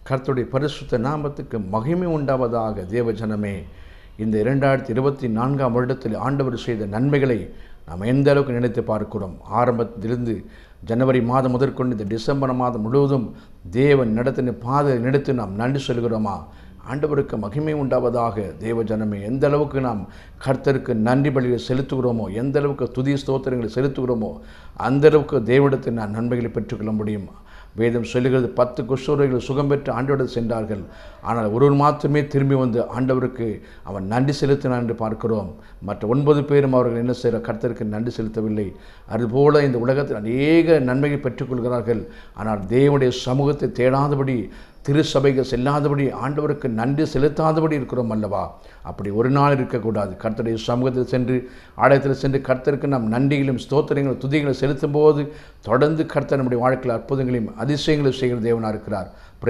கர்த்தருடைய பரிசுத்த நாமத்துக்கு மகிமை உண்டாவதாக. தேவஜனமே, இந்த 2024ஆம் வருடத்தில் ஆண்டவர் செய்த நன்மைகளை நாம் எந்த அளவுக்கு நினைத்து பார்க்கிறோம். ஆரம்பத்திலிருந்து ஜனவரி மாதம் முதற்கொண்டு இந்த டிசம்பர் மாதம் முழுவதும் தேவன் நடத்தின பாதை நினைத்து நாம் நன்றி சொல்கிறோமா? ஆண்டவருக்கு மகிமை உண்டாவதாக. தேவஜனமே, எந்த அளவுக்கு நாம் கர்த்தருக்கு நன்றி பலிகளை செலுத்துகிறோமோ, எந்த அளவுக்கு துதி ஸ்தோத்திரங்களை செலுத்துகிறோமோ, அந்த அளவுக்கு தேவனிடத்தில் நான் நன்மைகளை பெற்றுக்கொள்ள முடியும். வேதம் சொல்லுகிறது, 10 குஷ்டரோகிகள் சுகம் பெற்று ஆண்டவரிடம் சென்றார்கள். ஆனால் ஒருவர் மாத்திரமே திரும்பி வந்து ஆண்டவருக்கு அவன் நன்றி செலுத்தினான் என்று பார்க்கிறோம். மற்ற 9 பேரும் அவர்கள் என்ன செய்கிற கர்த்தருக்கு நன்றி செலுத்தவில்லை. அதுபோல இந்த உலகத்தில் அநேக நன்மையை பெற்றுக்கொள்கிறார்கள். ஆனால் தேவனுடைய சமூகத்தை தேடாதபடி, திருச்சபைகள் செல்லாதபடி, ஆண்டவருக்கு நன்றி செலுத்தாதபடி இருக்கிறோம் அல்லவா? அப்படி ஒரு நாள் இருக்கக்கூடாது. கர்த்தருடைய சமூகத்தில் சென்று, ஆலயத்தில் சென்று கர்த்தருக்கு நாம் நன்றிகளும் ஸ்தோத்திரங்களும் துதிகளை செலுத்தும் போது தொடர்ந்து கர்த்தர் நம்முடைய வாழ்க்கையில் அற்புதங்களையும் அதிசயங்களையும் செய்கிற தேவனாக இருக்கிறார்.